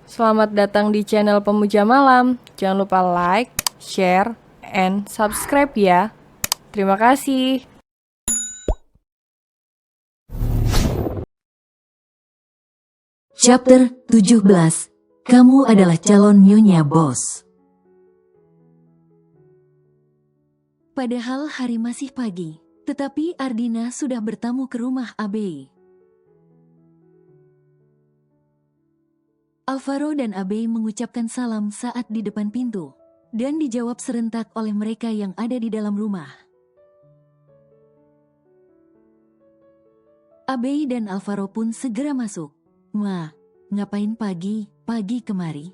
Selamat datang di channel Pemuja Malam. Jangan lupa like, share, and subscribe ya. Terima kasih. Chapter 17. Kamu adalah calon Nyonya Bos. Padahal hari masih pagi, tetapi Ardina sudah bertamu ke rumah Abe. Alvaro dan Abe mengucapkan salam saat di depan pintu, dan dijawab serentak oleh mereka yang ada di dalam rumah. Abe dan Alvaro pun segera masuk. "Ma, ngapain pagi kemari?"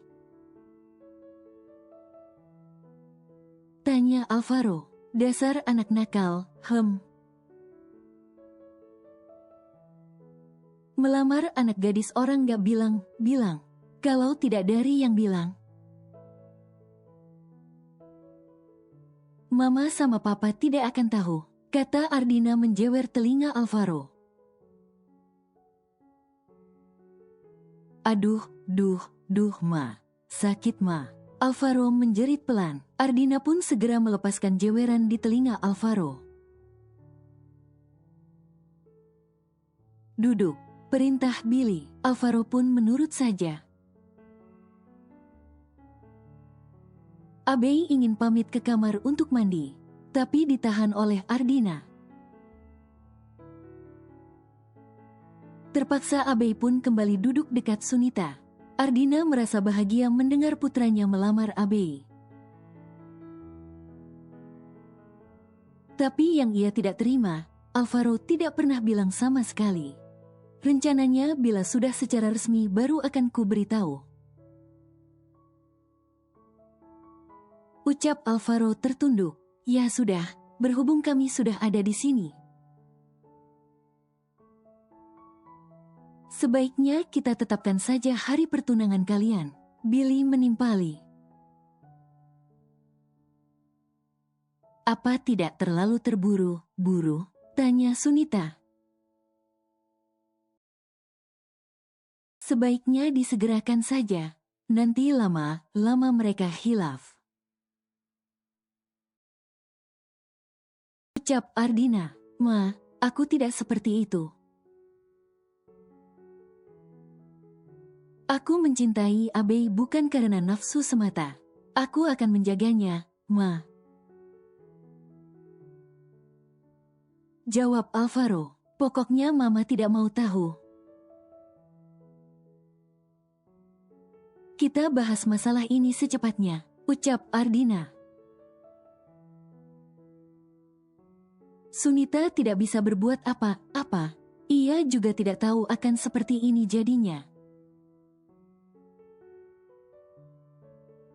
tanya Alvaro. "Dasar anak nakal, Melamar anak gadis orang gak bilang. Kalau tidak dari yang bilang. Mama sama papa tidak akan tahu," kata Ardina menjewer telinga Alvaro. "Aduh, ma. Sakit, ma." Alvaro menjerit pelan. Ardina pun segera melepaskan jeweran di telinga Alvaro. "Duduk," perintah Billy. Alvaro pun menurut saja. Abe ingin pamit ke kamar untuk mandi, tapi ditahan oleh Ardina. Terpaksa Abe pun kembali duduk dekat Sunita. Ardina merasa bahagia mendengar putranya melamar Abe. Tapi yang ia tidak terima, Alvaro tidak pernah bilang sama sekali. Rencananya bila sudah secara resmi baru akan ku beritahu. Ucap Alvaro tertunduk. "Ya sudah, berhubung kami sudah ada di sini. Sebaiknya kita tetapkan saja hari pertunangan kalian." Billy menimpali. "Apa tidak terlalu terburu-buru?" tanya Sunita. "Sebaiknya disegerakan saja. Nanti lama mereka hilaf." Ucap Ardina. "Ma, aku tidak seperti itu. Aku mencintai Abe bukan karena nafsu semata. Aku akan menjaganya, Ma." Jawab Alvaro. "Pokoknya Mama tidak mau tahu. Kita bahas masalah ini secepatnya," ucap Ardina. Sunita tidak bisa berbuat apa-apa. Ia juga tidak tahu akan seperti ini jadinya.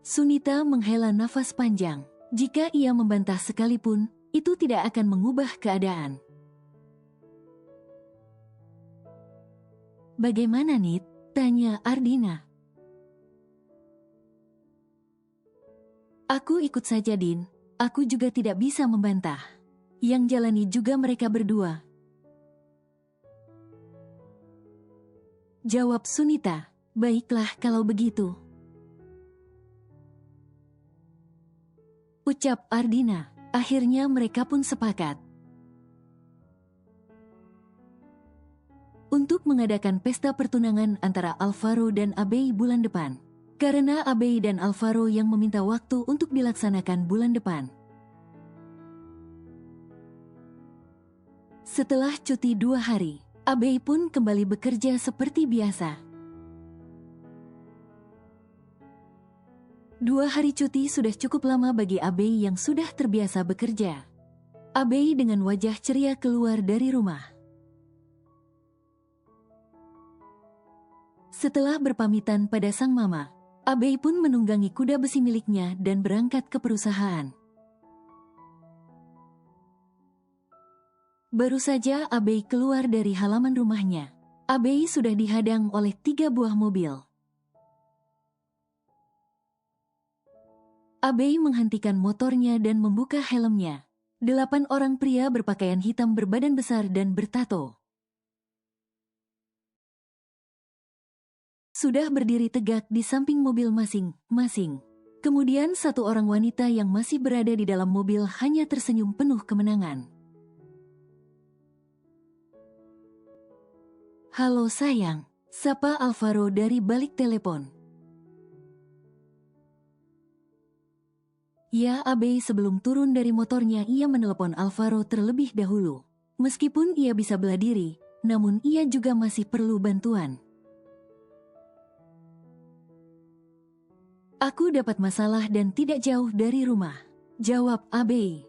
Sunita menghela nafas panjang. Jika ia membantah sekalipun, itu tidak akan mengubah keadaan. "Bagaimana, Nit?" tanya Ardina. "Aku ikut saja, Din. Aku juga tidak bisa membantah. Yang jalani juga mereka berdua." Jawab Sunita. "Baiklah kalau begitu," ucap Ardina. Akhirnya mereka pun sepakat untuk mengadakan pesta pertunangan antara Alvaro dan Abe bulan depan. Karena Abe dan Alvaro yang meminta waktu untuk dilaksanakan bulan depan. Setelah cuti 2 hari, Abe pun kembali bekerja seperti biasa. 2 hari cuti sudah cukup lama bagi Abe yang sudah terbiasa bekerja. Abe dengan wajah ceria keluar dari rumah. Setelah berpamitan pada sang mama, Abe pun menunggangi kuda besi miliknya dan berangkat ke perusahaan. Baru saja Abe keluar dari halaman rumahnya, Abe sudah dihadang oleh 3 buah mobil. Abe menghentikan motornya dan membuka helmnya. 8 orang pria berpakaian hitam berbadan besar dan bertato sudah berdiri tegak di samping mobil masing-masing. Kemudian satu orang wanita yang masih berada di dalam mobil hanya tersenyum penuh kemenangan. "Halo sayang," sapa Alvaro dari balik telepon. Ya, Abe sebelum turun dari motornya ia menelepon Alvaro terlebih dahulu. Meskipun ia bisa bela diri, namun ia juga masih perlu bantuan. "Aku dapat masalah dan tidak jauh dari rumah," jawab Abe.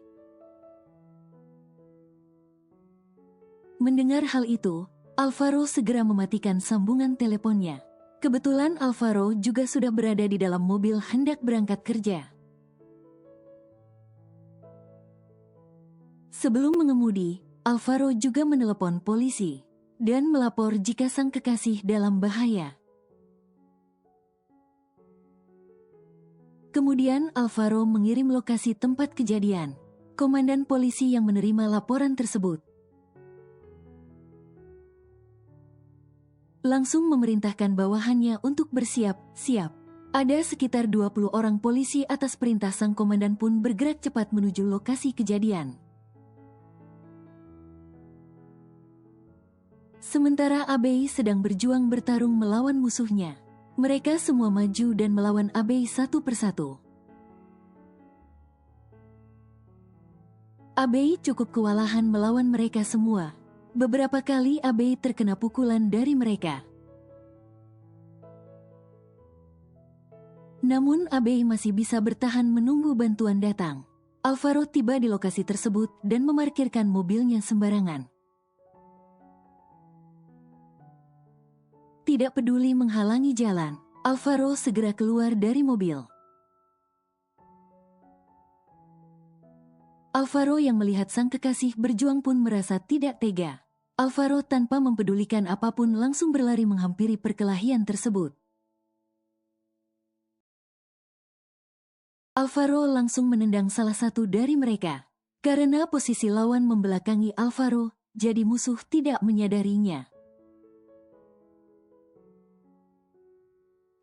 Mendengar hal itu, Alvaro segera mematikan sambungan teleponnya. Kebetulan Alvaro juga sudah berada di dalam mobil hendak berangkat kerja. Sebelum mengemudi, Alvaro juga menelepon polisi dan melapor jika sang kekasih dalam bahaya. Kemudian Alvaro mengirim lokasi tempat kejadian. Komandan polisi yang menerima laporan tersebut langsung memerintahkan bawahannya untuk bersiap-siap. Ada sekitar 20 orang polisi atas perintah sang komandan pun bergerak cepat menuju lokasi kejadian. Sementara Abe sedang berjuang bertarung melawan musuhnya. Mereka semua maju dan melawan Abe satu persatu. Abe cukup kewalahan melawan mereka semua. Beberapa kali Abe terkena pukulan dari mereka. Namun Abe masih bisa bertahan menunggu bantuan datang. Alvaro tiba di lokasi tersebut dan memarkirkan mobilnya sembarangan. Tidak peduli menghalangi jalan, Alvaro segera keluar dari mobil. Alvaro yang melihat sang kekasih berjuang pun merasa tidak tega. Alvaro tanpa mempedulikan apapun langsung berlari menghampiri perkelahian tersebut. Alvaro langsung menendang salah satu dari mereka. Karena posisi lawan membelakangi Alvaro, jadi musuh tidak menyadarinya.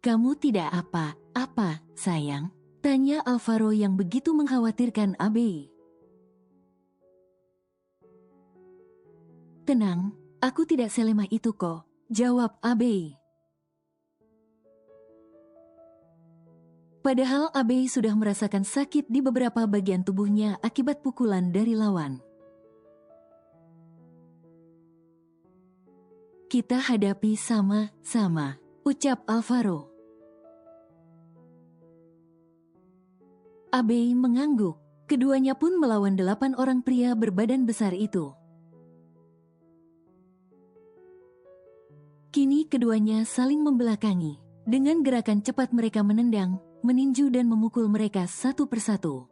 "Kamu tidak apa-apa, sayang?" tanya Alvaro yang begitu mengkhawatirkan Abe. "Tenang, aku tidak selemah itu kok," jawab Abe. Padahal Abe sudah merasakan sakit di beberapa bagian tubuhnya akibat pukulan dari lawan. "Kita hadapi sama-sama," ucap Alvaro. Abe mengangguk. Keduanya pun melawan 8 orang pria berbadan besar itu. Kini keduanya saling membelakangi. Dengan gerakan cepat mereka menendang, meninju dan memukul mereka satu persatu.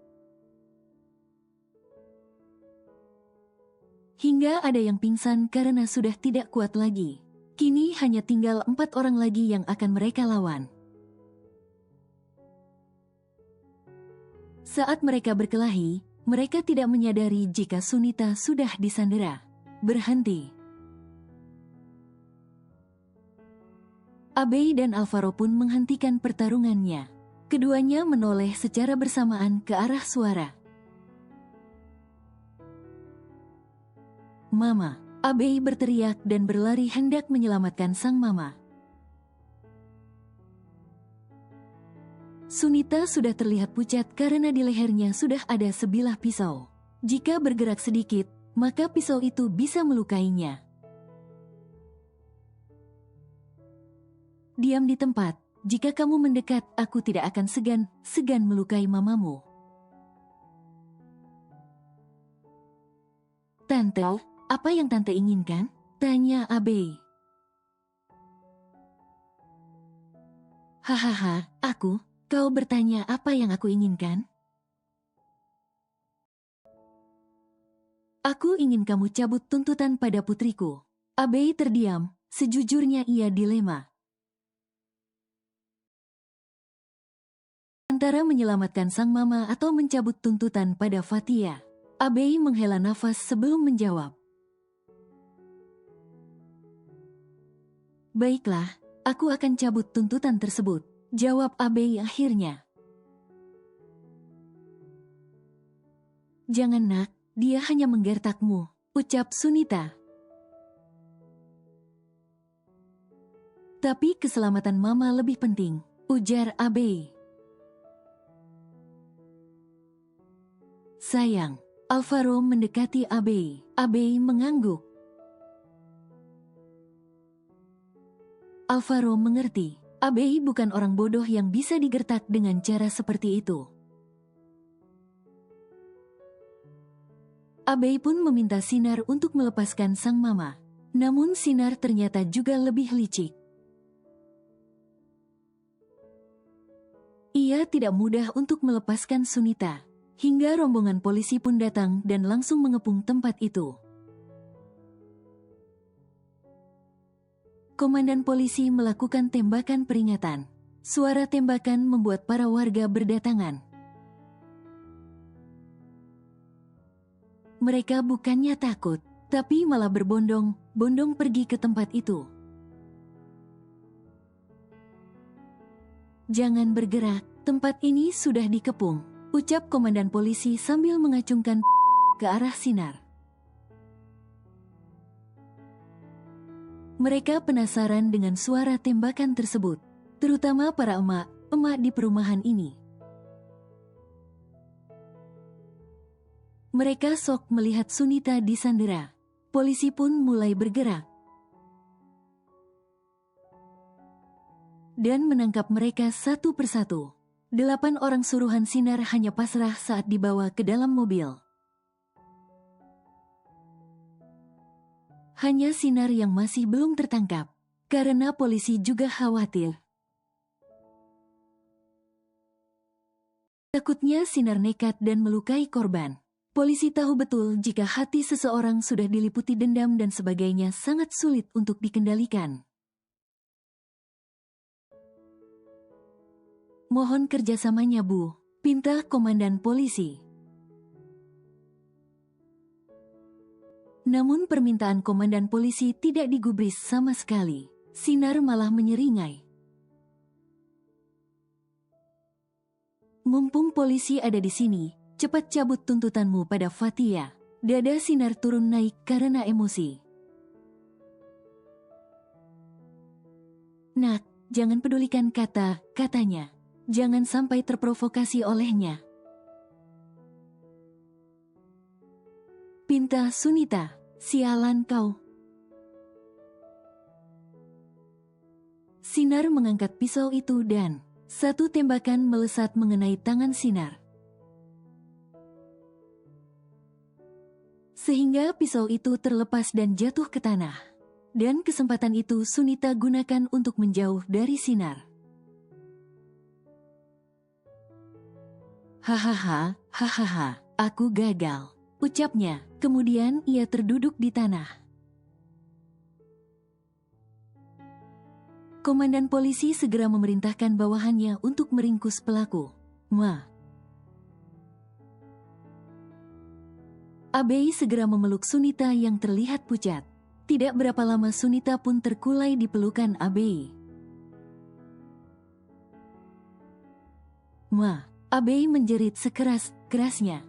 Hingga ada yang pingsan karena sudah tidak kuat lagi. Kini hanya tinggal 4 orang lagi yang akan mereka lawan. Saat mereka berkelahi, mereka tidak menyadari jika Sunita sudah disandera. Berhenti. Abe dan Alvaro pun menghentikan pertarungannya. Keduanya menoleh secara bersamaan ke arah suara. "Mama!" Abe berteriak dan berlari hendak menyelamatkan sang mama. Sunita sudah terlihat pucat karena di lehernya sudah ada sebilah pisau. Jika bergerak sedikit, maka pisau itu bisa melukainya. "Diam di tempat. Jika kamu mendekat, aku tidak akan segan melukai mamamu." "Tante, apa yang tante inginkan?" tanya Abe. "Hahaha, kau bertanya apa yang aku inginkan?" "Aku ingin kamu cabut tuntutan pada putriku." Abe terdiam, sejujurnya ia dilema. Antara menyelamatkan sang mama atau mencabut tuntutan pada Fatia. Abe menghela nafas sebelum menjawab. "Baiklah, Aku akan cabut tuntutan tersebut, jawab Abei akhirnya. Jangan nak, dia hanya menggertakmu, ucap Sunita. Tapi keselamatan mama lebih penting, ujar Abei. Sayang, Alvaro mendekati Abei. Abei mengangguk. Alvaro mengerti, Abei bukan orang bodoh yang bisa digertak dengan cara seperti itu. Abei pun meminta Sinar untuk melepaskan sang mama. Namun Sinar ternyata juga lebih licik. Ia tidak mudah untuk melepaskan Sunita. Hingga rombongan polisi pun datang dan langsung mengepung tempat itu. Komandan polisi melakukan tembakan peringatan. Suara tembakan membuat para warga berdatangan. Mereka bukannya takut, tapi malah berbondong-bondong pergi ke tempat itu. Jangan bergerak, tempat ini sudah dikepung, ucap komandan polisi sambil mengacungkan ke arah Sinar. Mereka penasaran dengan suara tembakan tersebut, terutama para emak di perumahan ini. Mereka sok melihat Sunita disandera. Polisi pun mulai bergerak dan menangkap mereka satu persatu. 8 orang suruhan Sinar hanya pasrah saat dibawa ke dalam mobil. Hanya Sinar yang masih belum tertangkap, karena polisi juga khawatir. Takutnya Sinar nekat dan melukai korban. Polisi tahu betul jika hati seseorang sudah diliputi dendam dan sebagainya sangat sulit untuk dikendalikan. Mohon kerjasamanya Bu, pinta komandan polisi. Namun permintaan komandan polisi tidak digubris sama sekali. Sinar malah menyeringai. Mumpung polisi ada di sini, cepat cabut tuntutanmu pada Fatia. Dada Sinar turun naik karena emosi. Nak, jangan pedulikan katanya. Jangan sampai terprovokasi olehnya. Pinta Sunita, sialan kau. Sinar mengangkat pisau itu dan satu tembakan melesat mengenai tangan Sinar. Sehingga pisau itu terlepas dan jatuh ke tanah. Dan kesempatan itu Sunita gunakan untuk menjauh dari Sinar. Hahaha, aku gagal, ucapnya. Kemudian ia terduduk di tanah. Komandan polisi segera memerintahkan bawahannya untuk meringkus pelaku. Abei segera memeluk Sunita yang terlihat pucat. Tidak berapa lama Sunita pun terkulai di pelukan Abei. Abei menjerit sekeras-kerasnya.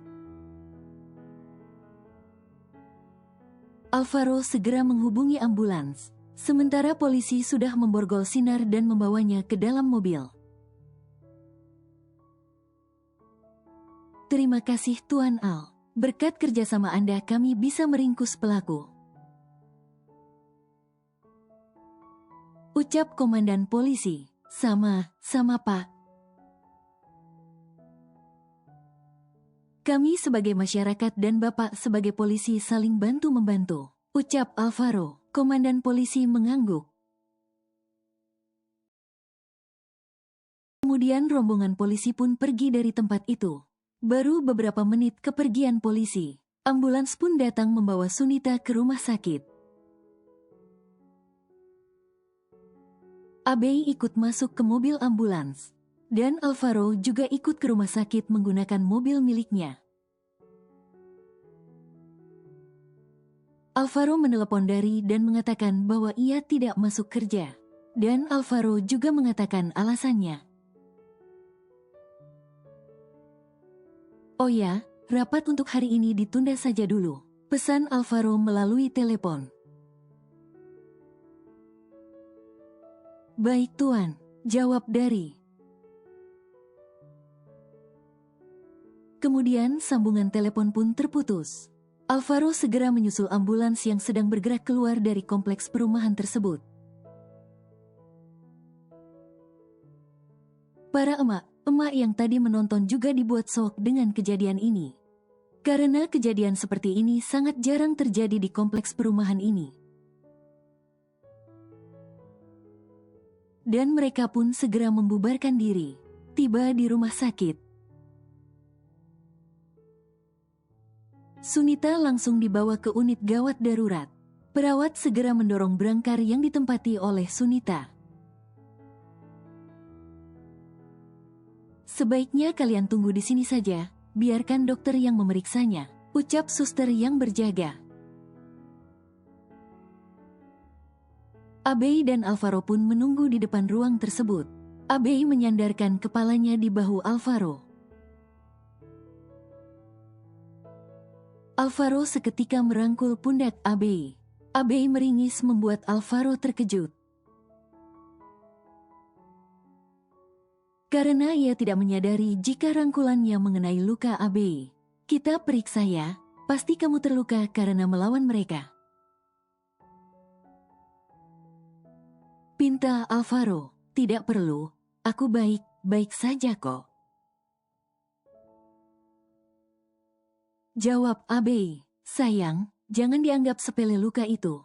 Alvaro segera menghubungi ambulans. Sementara polisi sudah memborgol Sinar dan membawanya ke dalam mobil. Terima kasih Tuan Al. Berkat kerjasama Anda kami bisa meringkus pelaku, ucap komandan polisi. Sama Pak. Kami sebagai masyarakat dan Bapak sebagai polisi saling bantu-membantu, ucap Alvaro. Komandan polisi mengangguk. Kemudian rombongan polisi pun pergi dari tempat itu. Baru beberapa menit kepergian polisi, ambulans pun datang membawa Sunita ke rumah sakit. Abei ikut masuk ke mobil ambulans. Dan Alvaro juga ikut ke rumah sakit menggunakan mobil miliknya. Alvaro menelepon Dari dan mengatakan bahwa ia tidak masuk kerja. Dan Alvaro juga mengatakan alasannya. Oh ya, rapat untuk hari ini ditunda saja dulu, pesan Alvaro melalui telepon. Baik Tuan, jawab Dari. Kemudian sambungan telepon pun terputus. Alvaro segera menyusul ambulans yang sedang bergerak keluar dari kompleks perumahan tersebut. Para emak yang tadi menonton juga dibuat shock dengan kejadian ini. Karena kejadian seperti ini sangat jarang terjadi di kompleks perumahan ini. Dan mereka pun segera membubarkan diri. Tiba di rumah sakit. Sunita langsung dibawa ke unit gawat darurat. Perawat segera mendorong brangkar yang ditempati oleh Sunita. Sebaiknya kalian tunggu di sini saja, biarkan dokter yang memeriksanya, ucap suster yang berjaga. Abey dan Alvaro pun menunggu di depan ruang tersebut. Abey menyandarkan kepalanya di bahu Alvaro. Alvaro seketika merangkul pundak Abey. Abey meringis membuat Alvaro terkejut. Karena ia tidak menyadari jika rangkulannya mengenai luka Abey. Kita periksa ya, pasti kamu terluka karena melawan mereka. Pinta Alvaro, tidak perlu, aku baik-baik saja kok. Jawab Abey, sayang, jangan dianggap sepele luka itu.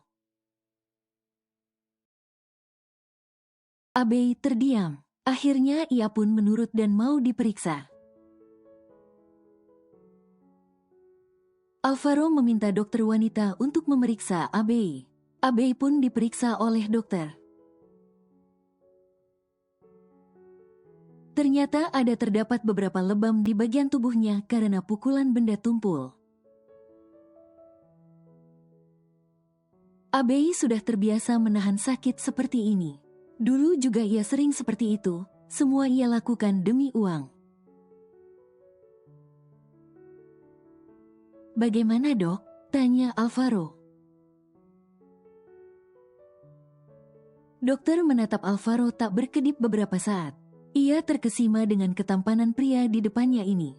Abey terdiam. Akhirnya ia pun menurut dan mau diperiksa. Alvaro meminta dokter wanita untuk memeriksa Abey. Abey pun diperiksa oleh dokter. Ternyata terdapat beberapa lebam di bagian tubuhnya karena pukulan benda tumpul. Abey sudah terbiasa menahan sakit seperti ini. Dulu juga ia sering seperti itu, semua ia lakukan demi uang. Bagaimana dok? Tanya Alvaro. Dokter menatap Alvaro tak berkedip beberapa saat. Ia terkesima dengan ketampanan pria di depannya ini.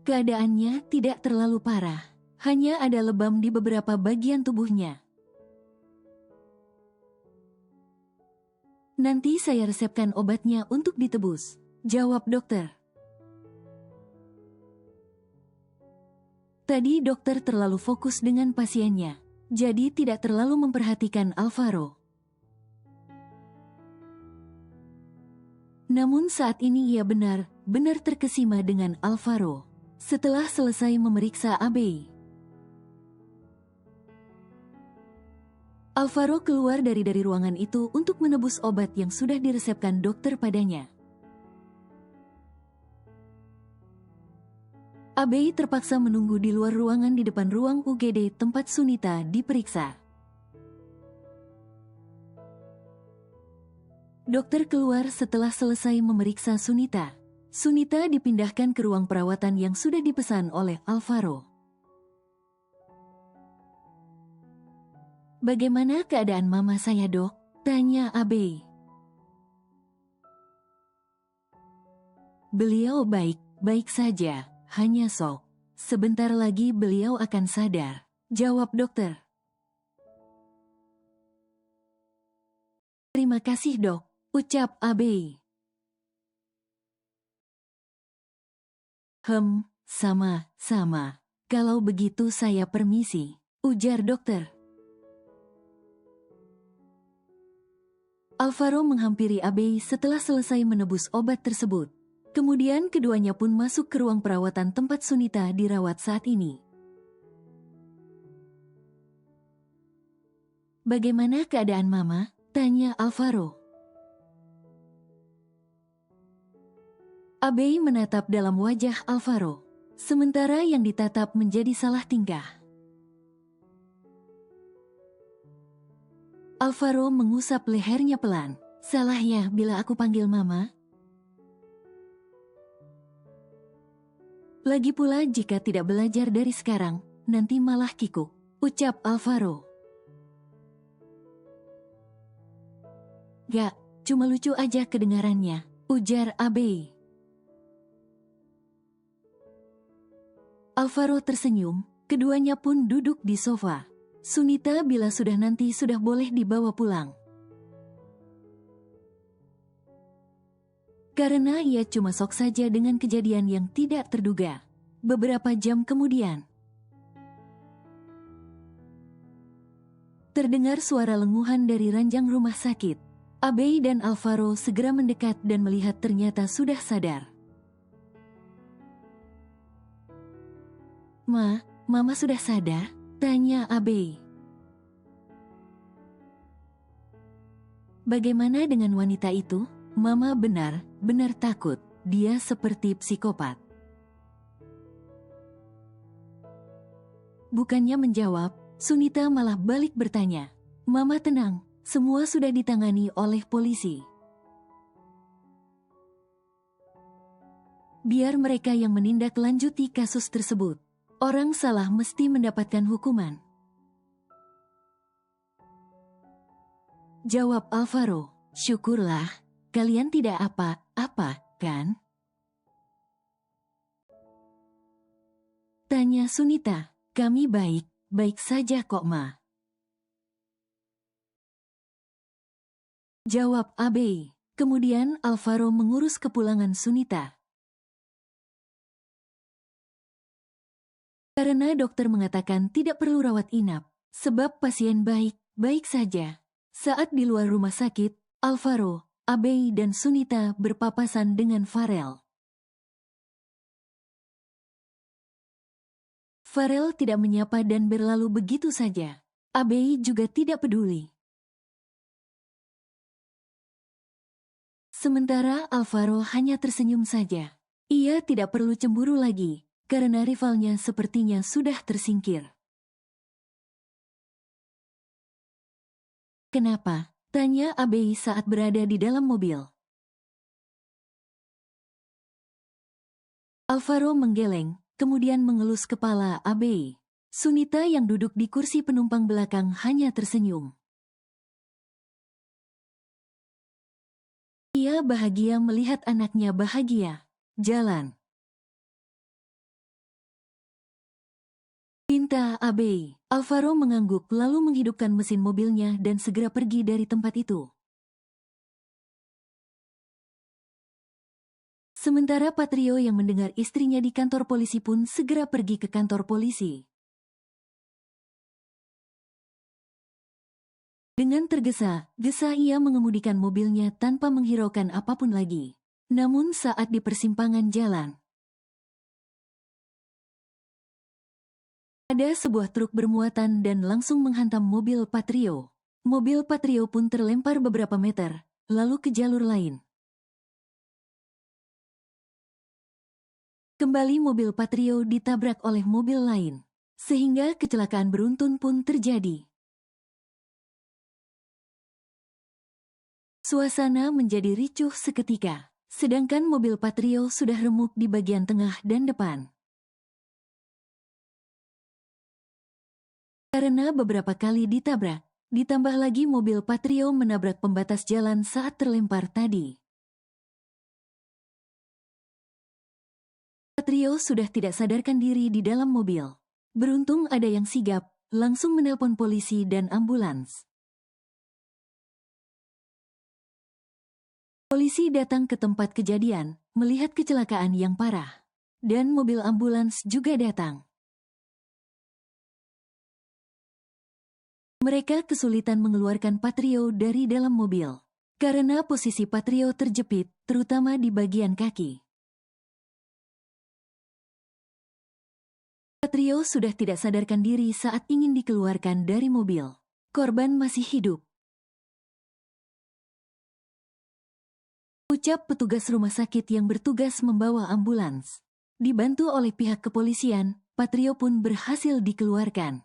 Keadaannya tidak terlalu parah, hanya ada lebam di beberapa bagian tubuhnya. Nanti saya resepkan obatnya untuk ditebus, jawab dokter. Tadi dokter terlalu fokus dengan pasiennya, jadi tidak terlalu memperhatikan Alvaro. Namun saat ini ia benar-benar terkesima dengan Alvaro. Setelah selesai memeriksa Abey, Alvaro keluar dari ruangan itu untuk menebus obat yang sudah diresepkan dokter padanya. Abey terpaksa menunggu di luar ruangan di depan ruang UGD tempat Sunita diperiksa. Dokter keluar setelah selesai memeriksa Sunita. Sunita dipindahkan ke ruang perawatan yang sudah dipesan oleh Alvaro. Bagaimana keadaan mama saya dok? Tanya Abey. Beliau baik-baik saja, hanya shock. Sebentar lagi beliau akan sadar, jawab dokter. Terima kasih dok, ucap Abey. Sama-sama. Kalau begitu saya permisi, ujar dokter. Alvaro menghampiri Abey setelah selesai menebus obat tersebut. Kemudian keduanya pun masuk ke ruang perawatan tempat Sunita dirawat saat ini. Bagaimana keadaan mama? Tanya Alvaro. Abey menatap dalam wajah Alvaro, sementara yang ditatap menjadi salah tingkah. Alvaro mengusap lehernya pelan. Salah ya bila aku panggil Mama? Lagi pula jika tidak belajar dari sekarang, nanti malah kikuk, ucap Alvaro. Gak, cuma lucu aja kedengarannya, ujar Abe. Alvaro tersenyum, keduanya pun duduk di sofa. Sunita bila sudah nanti sudah boleh dibawa pulang. Karena ia cuma sok saja dengan kejadian yang tidak terduga. Beberapa jam kemudian, terdengar suara lenguhan dari ranjang rumah sakit. Abe dan Alvaro segera mendekat dan melihat ternyata sudah sadar. Mama sudah sadar? Tanya Abe. Bagaimana dengan wanita itu? Mama benar takut. Dia seperti psikopat. Bukannya menjawab, Sunita malah balik bertanya. Mama tenang, semua sudah ditangani oleh polisi. Biar mereka yang menindaklanjuti kasus tersebut. Orang salah mesti mendapatkan hukuman. Jawab Alvaro. Syukurlah, kalian tidak apa-apa, kan? Tanya Sunita. Kami baik saja kok, Ma. Jawab Abe. Kemudian Alvaro mengurus kepulangan Sunita. Karena dokter mengatakan tidak perlu rawat inap, sebab pasien baik saja. Saat di luar rumah sakit, Alvaro, Abe dan Sunita berpapasan dengan Farel. Farel tidak menyapa dan berlalu begitu saja. Abe juga tidak peduli. Sementara Alvaro hanya tersenyum saja. Ia tidak perlu cemburu lagi, karena rivalnya sepertinya sudah tersingkir. Kenapa? Tanya Abe saat berada di dalam mobil. Alvaro menggeleng, kemudian mengelus kepala Abe. Sunita yang duduk di kursi penumpang belakang hanya tersenyum. Ia bahagia melihat anaknya bahagia. Jalan. Pinta Abe. Alvaro mengangguk lalu menghidupkan mesin mobilnya dan segera pergi dari tempat itu. Sementara Patrio yang mendengar istrinya di kantor polisi pun segera pergi ke kantor polisi. Dengan tergesa-gesa ia mengemudikan mobilnya tanpa menghiraukan apapun lagi. Namun saat di persimpangan jalan, ada sebuah truk bermuatan dan langsung menghantam mobil Patrio. Mobil Patrio pun terlempar beberapa meter, lalu ke jalur lain. Kembali mobil Patrio ditabrak oleh mobil lain, sehingga kecelakaan beruntun pun terjadi. Suasana menjadi ricuh seketika, sedangkan mobil Patrio sudah remuk di bagian tengah dan depan. Karena beberapa kali ditabrak, ditambah lagi mobil Patrio menabrak pembatas jalan saat terlempar tadi. Patrio sudah tidak sadarkan diri di dalam mobil. Beruntung ada yang sigap, langsung menelpon polisi dan ambulans. Polisi datang ke tempat kejadian, melihat kecelakaan yang parah. Dan mobil ambulans juga datang. Mereka kesulitan mengeluarkan Patrio dari dalam mobil. Karena posisi Patrio terjepit, terutama di bagian kaki. Patrio sudah tidak sadarkan diri saat ingin dikeluarkan dari mobil. Korban masih hidup. Ucap petugas rumah sakit yang bertugas membawa ambulans. Dibantu oleh pihak kepolisian, Patrio pun berhasil dikeluarkan.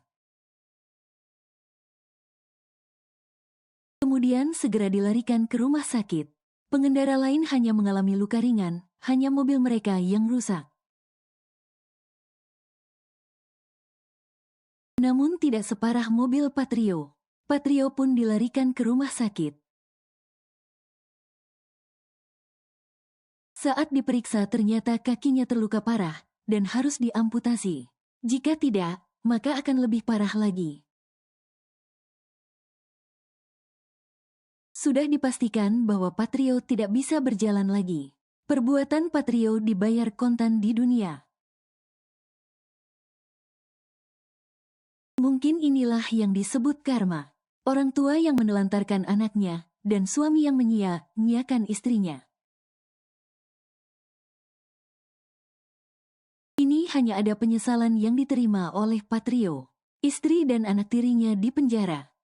kemudian segera dilarikan ke rumah sakit. Pengendara lain hanya mengalami luka ringan, hanya mobil mereka yang rusak. Namun tidak separah mobil Patrio. Patrio pun dilarikan ke rumah sakit. Saat diperiksa ternyata kakinya terluka parah dan harus diamputasi. Jika tidak, maka akan lebih parah lagi. Sudah dipastikan bahwa Patrio tidak bisa berjalan lagi. Perbuatan Patrio dibayar kontan di dunia. Mungkin inilah yang disebut karma. Orang tua yang menelantarkan anaknya, dan suami yang menyia-nyiakan istrinya. Ini hanya ada penyesalan yang diterima oleh Patrio. Istri dan anak tirinya di penjara.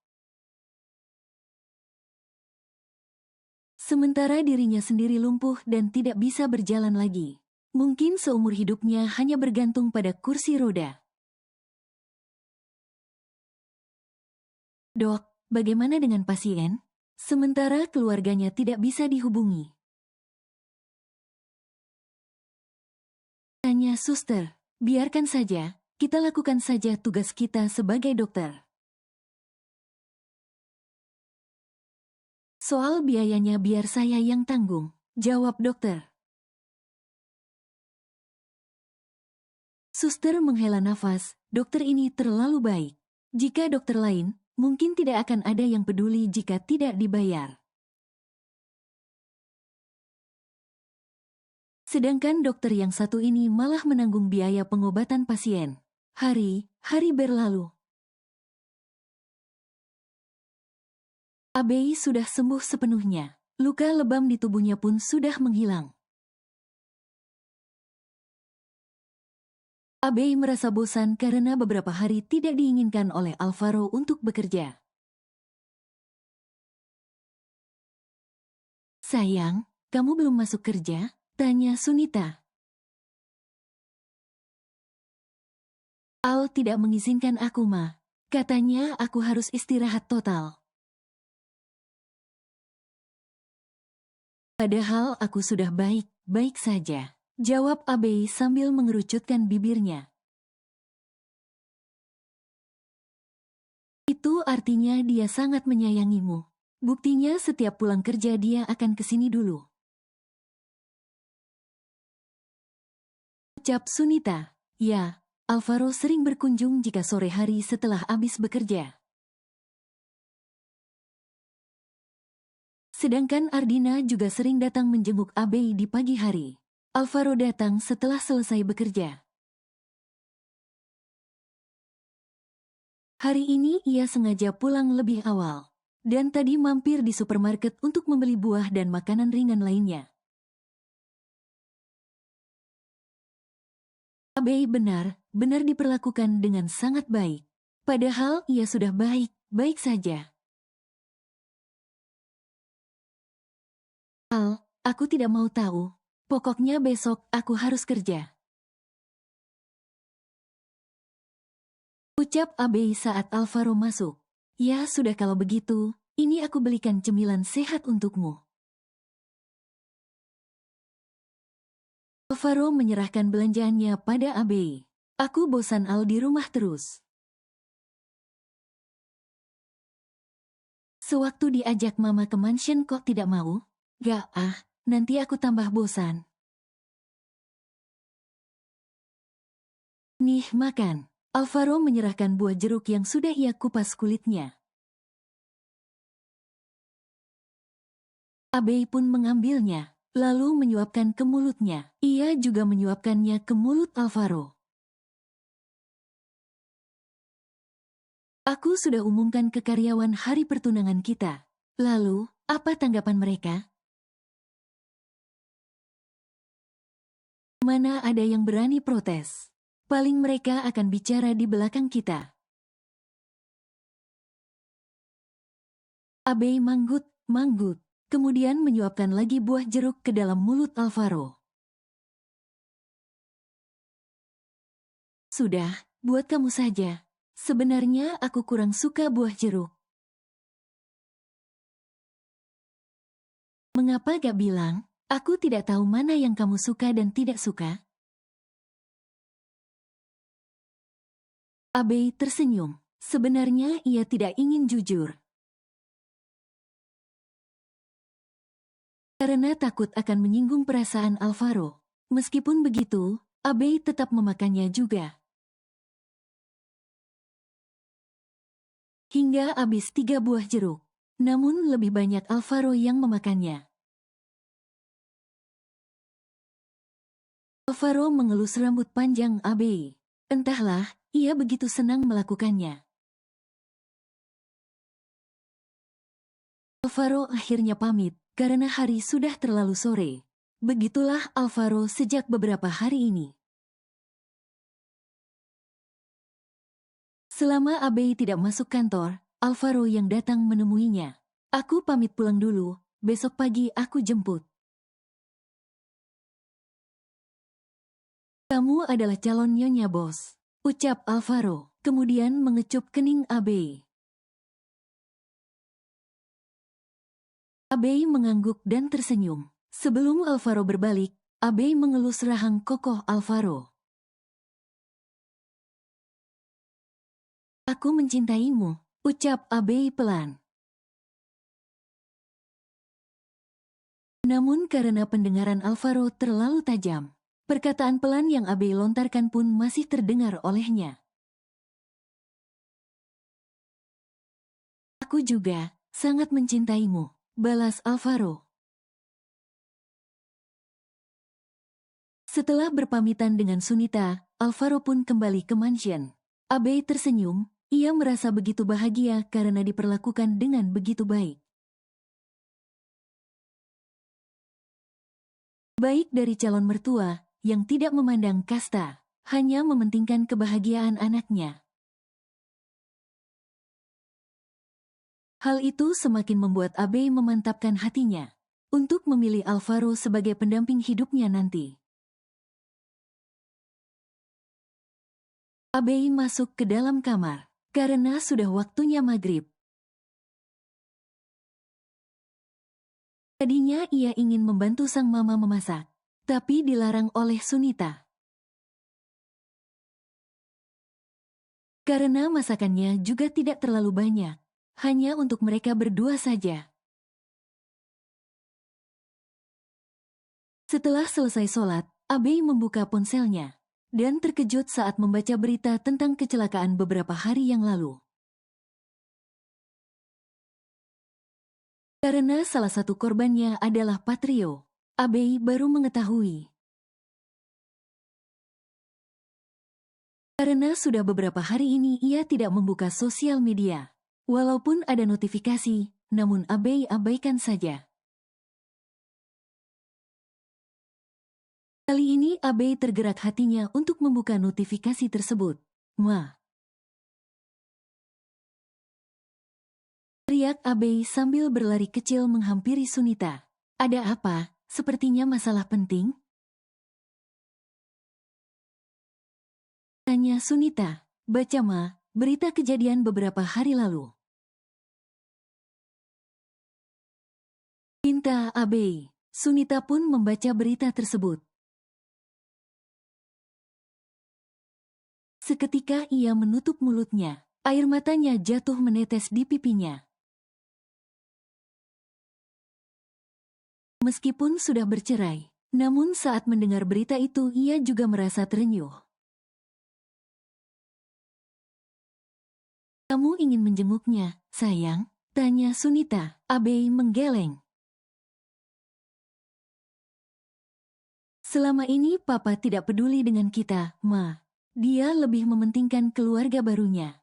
Sementara dirinya sendiri lumpuh dan tidak bisa berjalan lagi. Mungkin seumur hidupnya hanya bergantung pada kursi roda. Dok, bagaimana dengan pasien? Sementara keluarganya tidak bisa dihubungi. Tanya suster, biarkan saja, kita lakukan saja tugas kita sebagai dokter. Soal biayanya biar saya yang tanggung, jawab dokter. Suster menghela nafas, dokter ini terlalu baik. Jika dokter lain, mungkin tidak akan ada yang peduli jika tidak dibayar. Sedangkan dokter yang satu ini malah menanggung biaya pengobatan pasien. Hari berlalu. Abei sudah sembuh sepenuhnya. Luka lebam di tubuhnya pun sudah menghilang. Abei merasa bosan karena beberapa hari tidak diinginkan oleh Alvaro untuk bekerja. Sayang, kamu belum masuk kerja? Tanya Sunita. Al tidak mengizinkan aku, Ma. Katanya aku harus istirahat total. Padahal aku sudah baik-baik saja, jawab Abei sambil mengerucutkan bibirnya. Itu artinya dia sangat menyayangimu. Buktinya setiap pulang kerja dia akan kesini dulu. Ucap Sunita. Ya, Alvaro sering berkunjung jika sore hari setelah habis bekerja. Sedangkan Ardina juga sering datang menjenguk Abei di pagi hari. Alvaro datang setelah selesai bekerja. Hari ini ia sengaja pulang lebih awal. Dan tadi mampir di supermarket untuk membeli buah dan makanan ringan lainnya. Abei benar diperlakukan dengan sangat baik. Padahal ia sudah baik saja. Al, aku tidak mau tahu. Pokoknya besok aku harus kerja. Ucap Abei saat Alvaro masuk. Ya sudah kalau begitu, ini aku belikan cemilan sehat untukmu. Alvaro menyerahkan belanjaannya pada Abei. Aku bosan Al di rumah terus. Sewaktu diajak mama ke mansion kok tidak mau? Gak nanti aku tambah bosan. Nih makan. Alvaro menyerahkan buah jeruk yang sudah ia kupas kulitnya. Abei pun mengambilnya, lalu menyuapkan ke mulutnya. Ia juga menyuapkannya ke mulut Alvaro. Aku sudah umumkan ke karyawan hari pertunangan kita. Lalu, apa tanggapan mereka? Mana ada yang berani protes? Paling mereka akan bicara di belakang kita. Abei manggut, kemudian menyuapkan lagi buah jeruk ke dalam mulut Alvaro. Sudah, buat kamu saja. Sebenarnya aku kurang suka buah jeruk. Mengapa gak bilang, aku tidak tahu mana yang kamu suka dan tidak suka? Abe tersenyum. Sebenarnya ia tidak ingin jujur. Karena takut akan menyinggung perasaan Alvaro. Meskipun begitu, Abe tetap memakannya juga. Hingga habis 3 buah jeruk. Namun lebih banyak Alvaro yang memakannya. Alvaro mengelus rambut panjang Abe. Entahlah, ia begitu senang melakukannya. Alvaro akhirnya pamit, karena hari sudah terlalu sore. Begitulah Alvaro sejak beberapa hari ini. Selama Abe tidak masuk kantor, Alvaro yang datang menemuinya. Aku pamit pulang dulu, besok pagi aku jemput. Kamu adalah calon nyonya bos, ucap Alvaro, kemudian mengecup kening Abe. Abe mengangguk dan tersenyum. Sebelum Alvaro berbalik, Abe mengelus rahang kokoh Alvaro. Aku mencintaimu, ucap Abe pelan. Namun karena pendengaran Alvaro terlalu tajam, perkataan pelan yang Abe lontarkan pun masih terdengar olehnya. Aku juga sangat mencintaimu, balas Alvaro. Setelah berpamitan dengan Sunita, Alvaro pun kembali ke mansion. Abe tersenyum, ia merasa begitu bahagia karena diperlakukan dengan begitu baik. Baik dari calon mertua yang tidak memandang kasta, hanya mementingkan kebahagiaan anaknya. Hal itu semakin membuat Abe memantapkan hatinya untuk memilih Alvaro sebagai pendamping hidupnya nanti. Abe masuk ke dalam kamar karena sudah waktunya maghrib. Tadinya ia ingin membantu sang mama memasak, tapi dilarang oleh Sunita. Karena masakannya juga tidak terlalu banyak, hanya untuk mereka berdua saja. Setelah selesai sholat, Abe membuka ponselnya dan terkejut saat membaca berita tentang kecelakaan beberapa hari yang lalu. Karena salah satu korbannya adalah Patrio, Abe baru mengetahui. Karena sudah beberapa hari ini ia tidak membuka sosial media. Walaupun ada notifikasi, namun Abe abaikan saja. Kali ini Abe tergerak hatinya untuk membuka notifikasi tersebut. Teriak Abe sambil berlari kecil menghampiri Sunita. Ada apa? Sepertinya masalah penting? Tanya Sunita. Baca berita kejadian beberapa hari lalu. Pinta Abe. Sunita pun membaca berita tersebut. Seketika ia menutup mulutnya. Air matanya jatuh menetes di pipinya. Meskipun sudah bercerai, namun saat mendengar berita itu ia juga merasa terenyuh. Kamu ingin menjenguknya, sayang? Tanya Sunita. Abe menggeleng. Selama ini papa tidak peduli dengan kita, Ma. Dia lebih mementingkan keluarga barunya.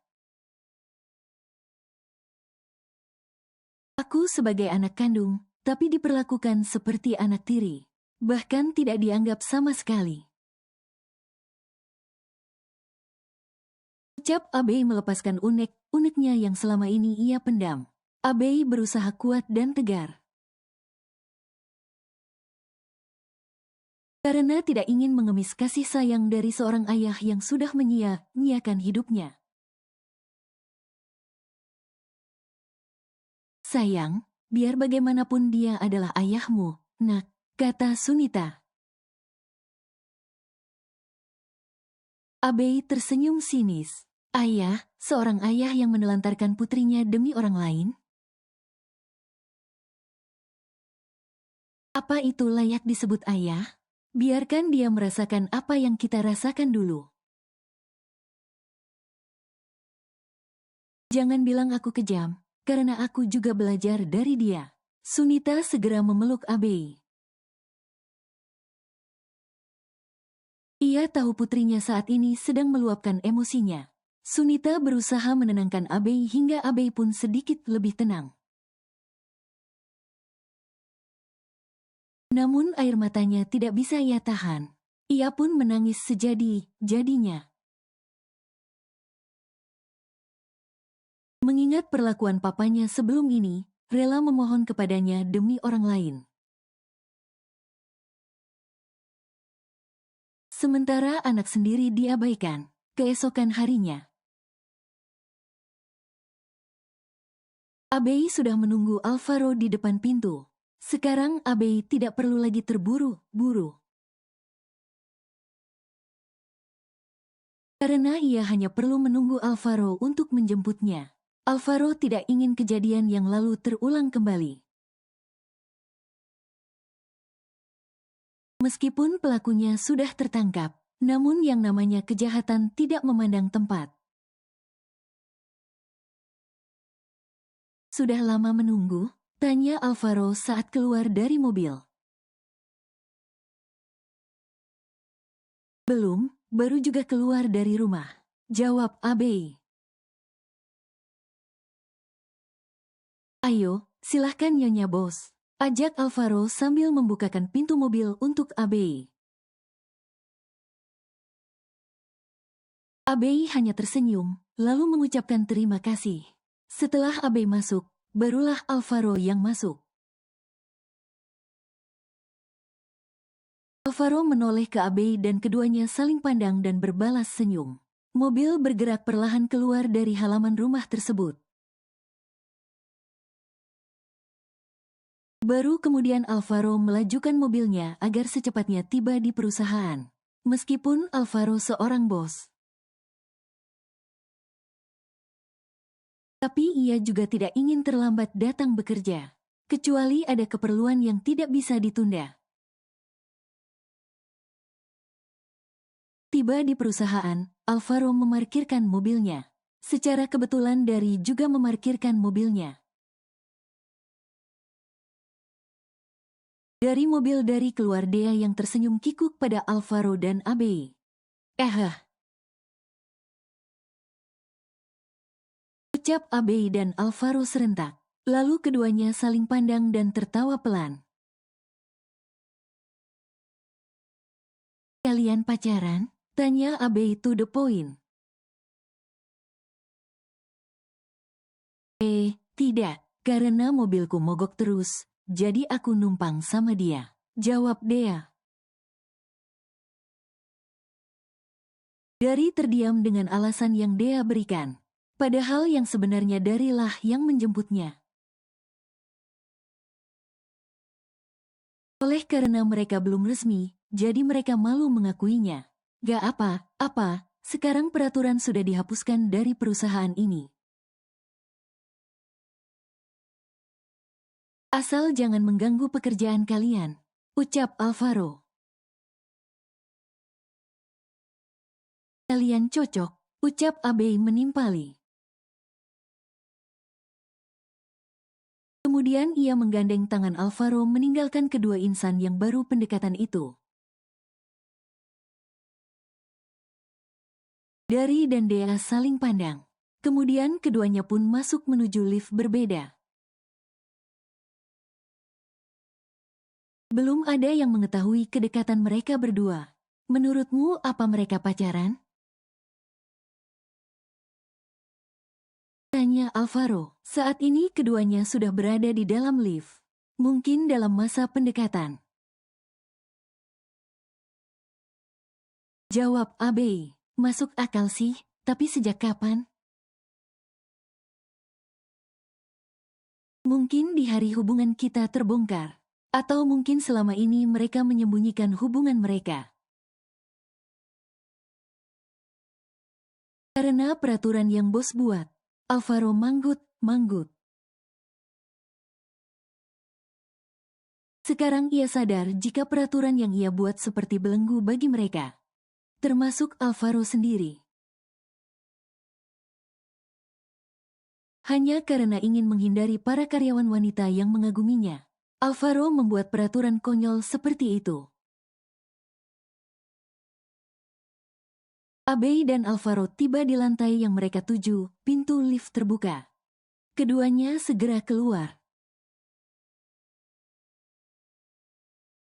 Aku sebagai anak kandung, tapi diperlakukan seperti anak tiri. Bahkan tidak dianggap sama sekali. Ucap Abe melepaskan unek-uneknya yang selama ini ia pendam. Abe berusaha kuat dan tegar. Karena tidak ingin mengemis kasih sayang dari seorang ayah yang sudah menyia-nyiakan hidupnya. Sayang, Biar bagaimanapun dia adalah ayahmu, nak, kata Sunita. Abei tersenyum sinis. Ayah, seorang ayah yang menelantarkan putrinya demi orang lain? Apa itu layak disebut ayah? Biarkan dia merasakan apa yang kita rasakan dulu. Jangan bilang aku kejam, karena aku juga belajar dari dia. Sunita segera memeluk Abei. Ia tahu putrinya saat ini sedang meluapkan emosinya. Sunita berusaha menenangkan Abei hingga Abei pun sedikit lebih tenang. Namun air matanya tidak bisa ia tahan. Ia pun menangis sejadi-jadinya. Mengingat perlakuan papanya sebelum ini, rela memohon kepadanya demi orang lain. Sementara anak sendiri diabaikan, keesokan harinya. Abei sudah menunggu Alvaro di depan pintu. Sekarang Abei tidak perlu lagi terburu-buru. Karena ia hanya perlu menunggu Alvaro untuk menjemputnya. Alvaro tidak ingin kejadian yang lalu terulang kembali. Meskipun pelakunya sudah tertangkap, namun yang namanya kejahatan tidak memandang tempat. Sudah lama menunggu? Tanya Alvaro saat keluar dari mobil. Belum, baru juga keluar dari rumah. Jawab Abei. Ayo, silahkan Nyonya Bos. Ajak Alvaro sambil membukakan pintu mobil untuk Abei. Abei hanya tersenyum, lalu mengucapkan terima kasih. Setelah Abei masuk, barulah Alvaro yang masuk. Alvaro menoleh ke Abei dan keduanya saling pandang dan berbalas senyum. Mobil bergerak perlahan keluar dari halaman rumah tersebut. Baru kemudian Alvaro melajukan mobilnya agar secepatnya tiba di perusahaan. Meskipun Alvaro seorang bos. Tapi ia juga tidak ingin terlambat datang bekerja. Kecuali ada keperluan yang tidak bisa ditunda. Tiba di perusahaan, Alvaro memarkirkan mobilnya. Secara kebetulan Dari juga memarkirkan mobilnya. Dari mobil Dari keluar Dea yang tersenyum kikuk pada Alvaro dan Abei. Ucap Abei dan Alvaro serentak. Lalu keduanya saling pandang dan tertawa pelan. Kalian pacaran? Tanya Abei to the point. Tidak, karena mobilku mogok terus, jadi aku numpang sama dia. Jawab Dea. Dari terdiam dengan alasan yang Dea berikan. Padahal yang sebenarnya Darilah yang menjemputnya. Oleh karena mereka belum resmi, jadi mereka malu mengakuinya. Gak apa-apa, sekarang peraturan sudah dihapuskan dari perusahaan ini. Asal jangan mengganggu pekerjaan kalian, ucap Alvaro. Kalian cocok, ucap Abei menimpali. Kemudian ia menggandeng tangan Alvaro meninggalkan kedua insan yang baru pendekatan itu. Dari dan Dea saling pandang. Kemudian keduanya pun masuk menuju lift berbeda. Belum ada yang mengetahui kedekatan mereka berdua. Menurutmu apa mereka pacaran? Tanya Alvaro. Saat ini keduanya sudah berada di dalam lift. Mungkin dalam masa pendekatan. Jawab Abei. Masuk akal sih, tapi sejak kapan? Mungkin di hari hubungan kita terbongkar. Atau mungkin selama ini mereka menyembunyikan hubungan mereka. Karena peraturan yang bos buat, Alvaro manggut. Sekarang ia sadar jika peraturan yang ia buat seperti belenggu bagi mereka. Termasuk Alvaro sendiri. Hanya karena ingin menghindari para karyawan wanita yang mengaguminya, Alvaro membuat peraturan konyol seperti itu. Abe dan Alvaro tiba di lantai yang mereka tuju, pintu lift terbuka. Keduanya segera keluar.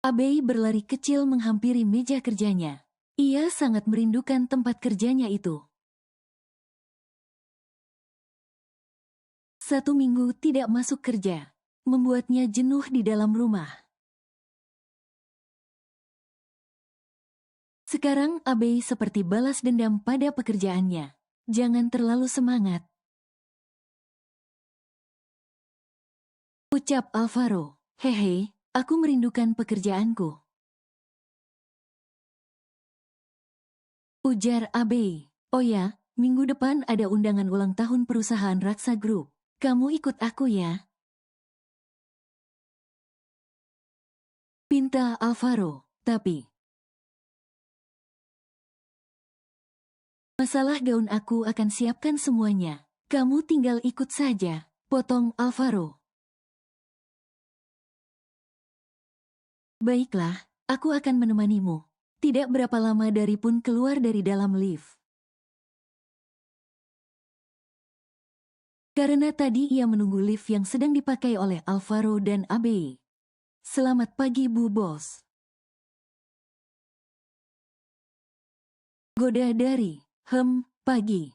Abe berlari kecil menghampiri meja kerjanya. Ia sangat merindukan tempat kerjanya itu. 1 minggu tidak masuk kerja, membuatnya jenuh di dalam rumah. Sekarang Abe seperti balas dendam pada pekerjaannya. Jangan terlalu semangat, ucap Alvaro. Hehe, aku merindukan pekerjaanku, ujar Abe. Oh ya, minggu depan ada undangan ulang tahun perusahaan Raksa Group. Kamu ikut aku ya? Pinta Alvaro. Tapi masalah gaun aku akan siapkan semuanya. Kamu tinggal ikut saja, potong Alvaro. Baiklah, aku akan menemanimu. Tidak berapa lama Dari pun keluar dari dalam lift. Karena tadi ia menunggu lift yang sedang dipakai oleh Alvaro dan Abe. Selamat pagi Bu Bos. Goda Dari. Pagi.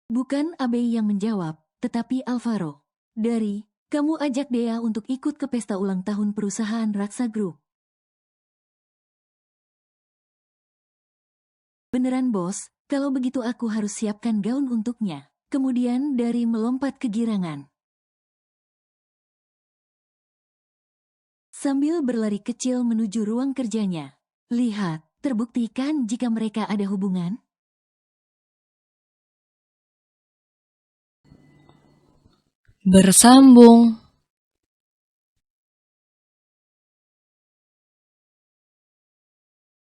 Bukan Abe yang menjawab, tetapi Alvaro. Dari, kamu ajak Dea untuk ikut ke pesta ulang tahun perusahaan Raksa Group. Beneran bos, kalau begitu aku harus siapkan gaun untuknya. Kemudian Dari melompat kegirangan. Sambil berlari kecil menuju ruang kerjanya. Lihat, terbuktikan jika mereka ada hubungan. Bersambung.